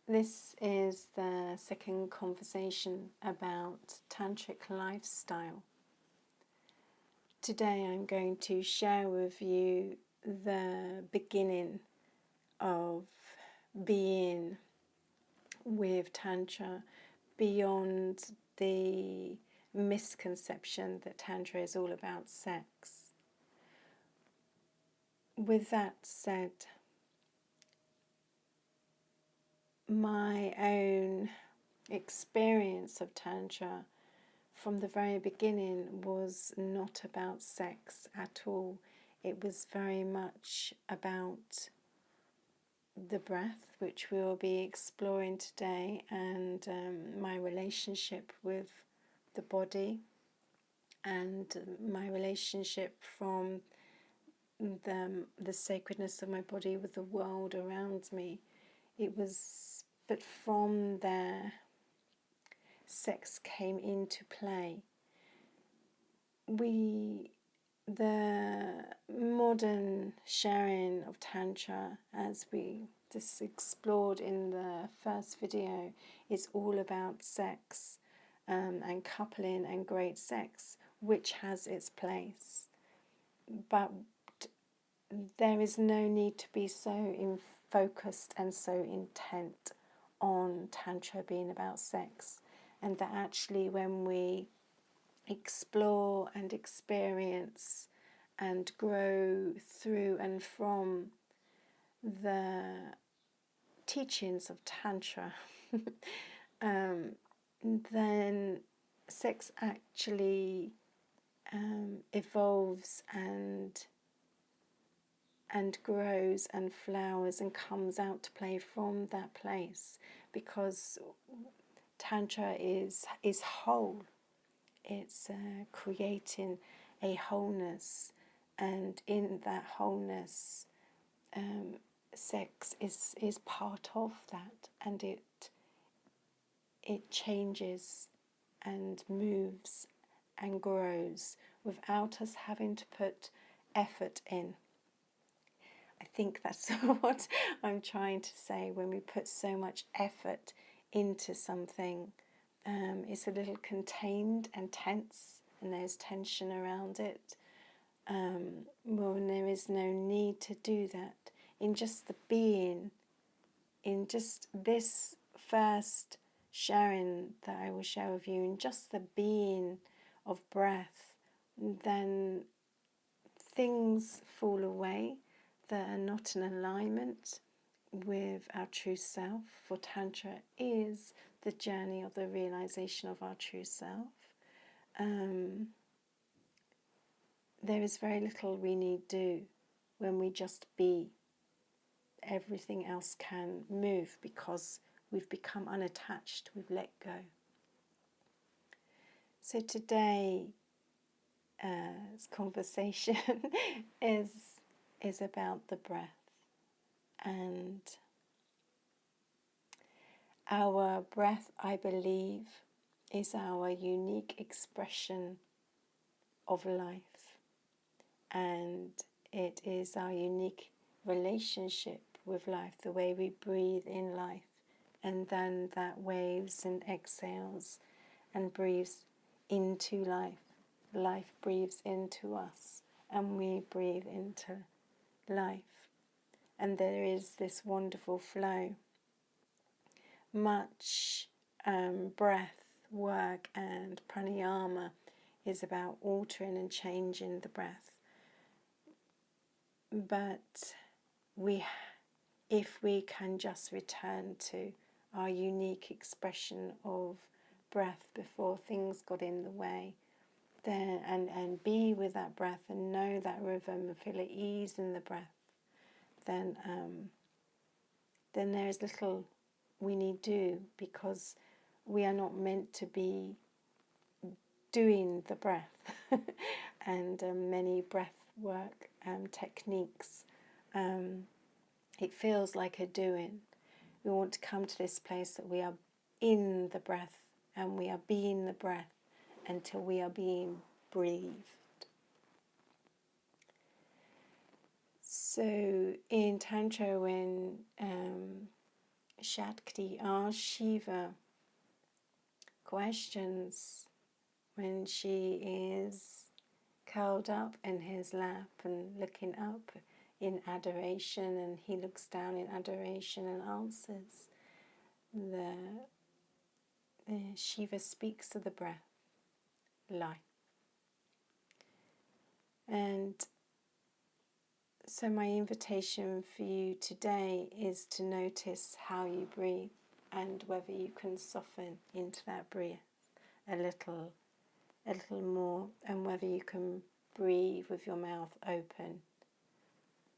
This is the second conversation about Tantric lifestyle. Today I'm going to share with you the beginning of being with Tantra beyond the misconception that Tantra is all about sex. With that said, my own experience of Tantra from the very beginning was not about sex at all. It was very much about the breath, which we will be exploring today, and my relationship with the body, and my relationship from the sacredness of my body with the world around me. But from there, sex came into play. The modern sharing of Tantra, as we just explored in the first video, is all about sex and coupling and great sex, which has its place. But there is no need to be so focused and so intent on Tantra being about sex, and that actually when we explore and experience and grow through and from the teachings of Tantra, then sex actually evolves and grows and flowers and comes out to play from that place, because Tantra is whole. It's creating a wholeness, and in that wholeness, sex is part of that, and it changes and moves and grows without us having to put effort in. I think that's what I'm trying to say. When we put so much effort into something, it's a little contained and tense, and there's tension around it. Well, there is no need to do that. In just the being, in just this first sharing that I will share with you, in just the being of breath, then things fall away that are not in alignment with our true self. For Tantra is the journey of the realization of our true self. There is very little we need do when we just be. Everything else can move because we've become unattached, we've let go. So today's conversation is about the breath, and our breath, I believe, is our unique expression of life, and it is our unique relationship with life, the way we breathe in life, and then that waves and exhales and breathes into life. Life breathes into us, and we breathe into life, and there is this wonderful flow. Much breath work and pranayama is about altering and changing the breath. But if we can just return to our unique expression of breath before things got in the way, then and be with that breath and know that rhythm and feel at ease in the breath, then there is little we need do, because we are not meant to be doing the breath and many breath work techniques. It feels like a doing. We want to come to this place that we are in the breath and we are being the breath until we are being breathed. So in Tantra, when Shakti asks Shiva questions when she is curled up in his lap and looking up in adoration, and he looks down in adoration and answers. Shiva speaks of the breath, life. And so my invitation for you today is to notice how you breathe and whether you can soften into that breath a little more, and whether you can breathe with your mouth open.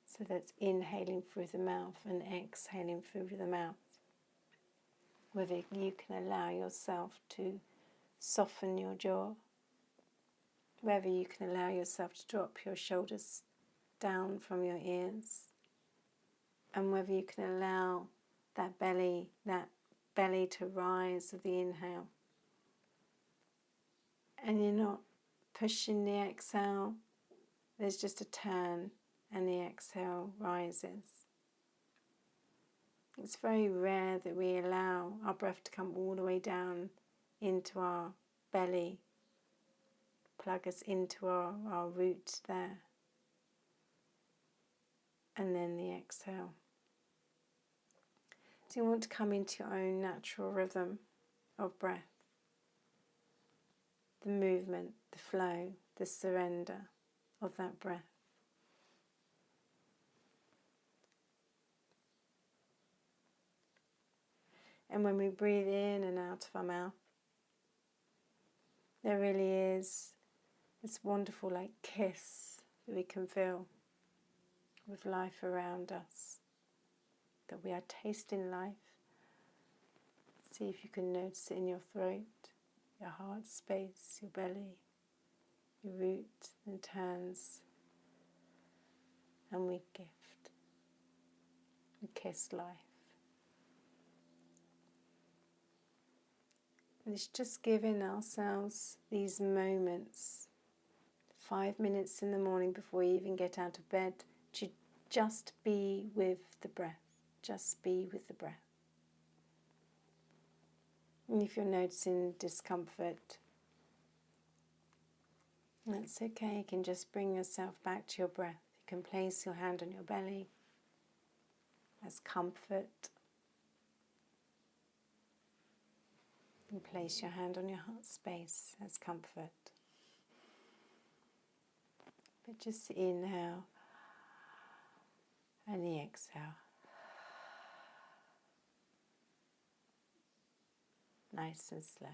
So that's inhaling through the mouth and exhaling through the mouth. Whether you can allow yourself to soften your jaw, whether you can allow yourself to drop your shoulders down from your ears, and whether you can allow that belly to rise with the inhale. And you're not pushing the exhale, there's just a turn and the exhale rises. It's very rare that we allow our breath to come all the way down into our belly, plug us into our root there, and then the exhale. So you want to come into your own natural rhythm of breath, the movement, the flow, the surrender of that breath. And when we breathe in and out of our mouth, there really is this wonderful kiss that we can feel with life around us, that we are tasting life. See if you can notice it in your throat, your heart space, your belly, your root, and turns, and we gift, we kiss life. And it's just giving ourselves these moments, 5 minutes in the morning before you even get out of bed, to just be with the breath, just be with the breath. And if you're noticing discomfort, that's okay. You can just bring yourself back to your breath. You can place your hand on your belly as comfort. You can place your hand on your heart space as comfort. But just inhale and the exhale. Nice and slow.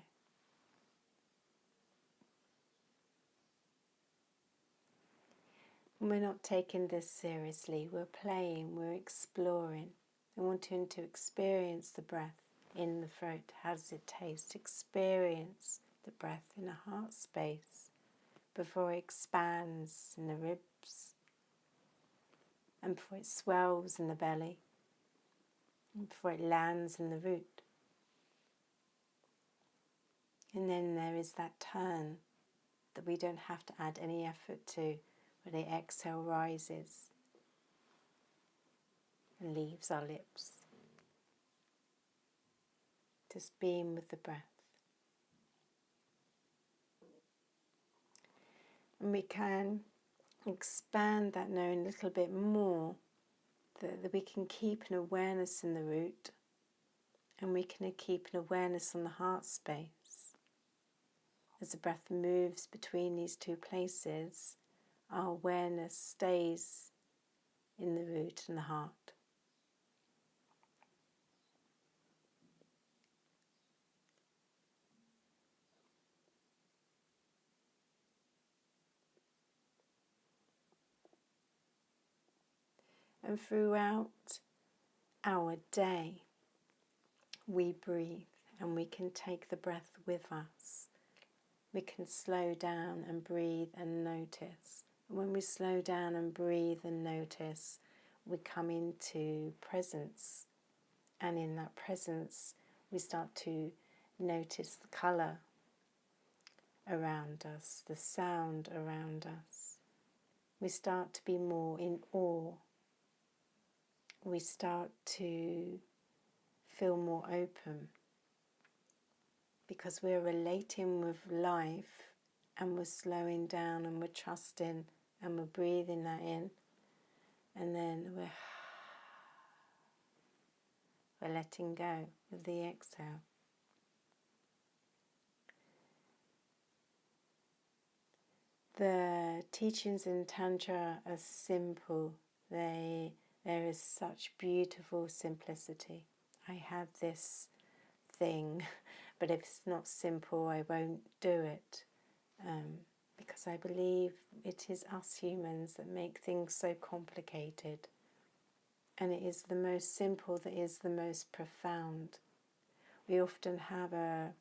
And we're not taking this seriously. We're playing, we're exploring. We want to experience the breath in the throat. How does it taste? Experience the breath in the heart space before it expands in the ribs and before it swells in the belly and before it lands in the root. And then there is that turn that we don't have to add any effort to, where the exhale rises and leaves our lips. Just being with the breath. And we can expand that knowing a little bit more, that we can keep an awareness in the root, and we can keep an awareness on the heart space. As the breath moves between these two places, our awareness stays in the root and the heart. And throughout our day, we breathe and we can take the breath with us. We can slow down and breathe and notice. When we slow down and breathe and notice, we come into presence. And in that presence, we start to notice the colour around us, the sound around us. We start to be more in awe. We start to feel more open, because we're relating with life and we're slowing down and we're trusting and we're breathing that in, and then we're letting go with the exhale. The teachings in Tantra are simple. There is such beautiful simplicity. I have this thing, but if it's not simple, I won't do it. Because I believe it is us humans that make things so complicated. And it is the most simple that is the most profound. We often have a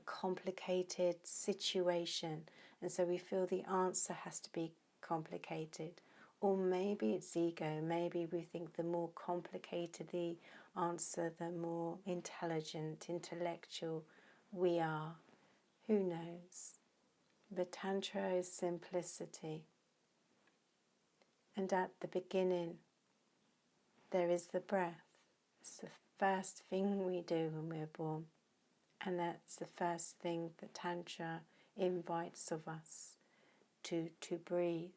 complicated situation, and so we feel the answer has to be complicated. Or maybe it's ego. Maybe we think the more complicated the answer, the more intelligent, intellectual we are. Who knows? But Tantra is simplicity. And at the beginning, there is the breath. It's the first thing we do when we're born. And that's the first thing that Tantra invites of us, to breathe.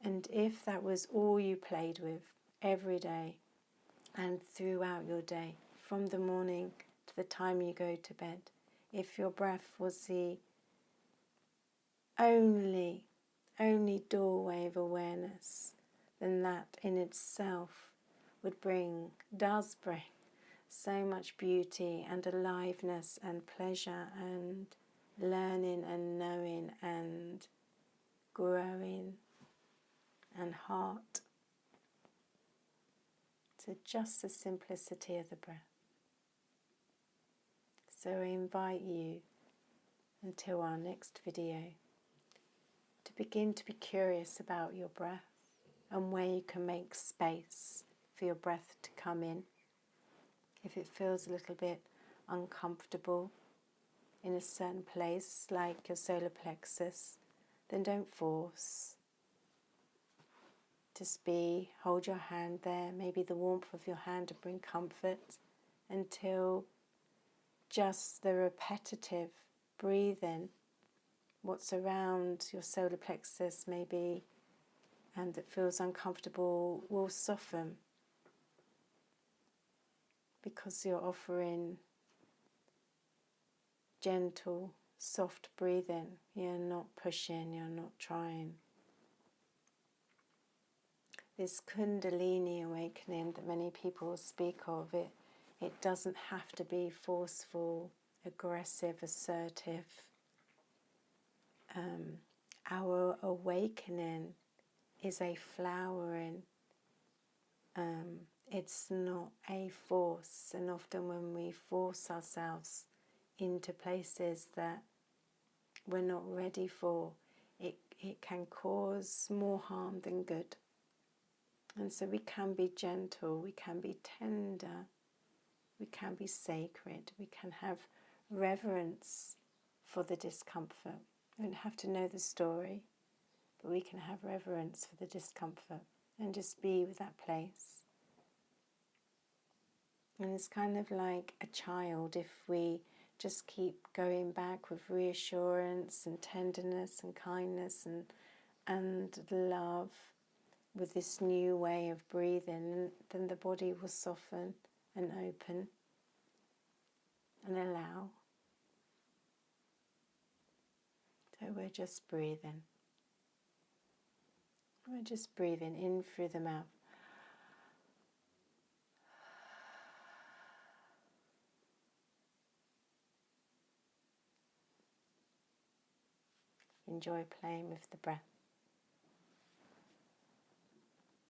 And if that was all you played with every day and throughout your day, from the morning to the time you go to bed, if your breath was the only doorway of awareness, then that in itself does bring so much beauty and aliveness and pleasure and learning and knowing and growing and heart. So just the simplicity of the breath. So I invite you, until our next video, to begin to be curious about your breath and where you can make space for your breath to come in. If it feels a little bit uncomfortable in a certain place, like your solar plexus, then don't force. Just hold your hand there, maybe the warmth of your hand to bring comfort, until just the repetitive breathing, what's around your solar plexus maybe, and that feels uncomfortable, will soften, because you're offering gentle, soft breathing. You're not pushing, you're not trying. This Kundalini awakening that many people speak of, it doesn't have to be forceful, aggressive, assertive. Our awakening is a flowering. It's not a force, and often when we force ourselves into places that we're not ready for, it can cause more harm than good. And so we can be gentle, we can be tender, we can be sacred, we can have reverence for the discomfort. We don't have to know the story, but we can have reverence for the discomfort and just be with that place. And it's kind of like a child. If we just keep going back with reassurance and tenderness and kindness and love with this new way of breathing, then the body will soften and open and allow. So we're just breathing. We're just breathing in through the mouth. Enjoy playing with the breath.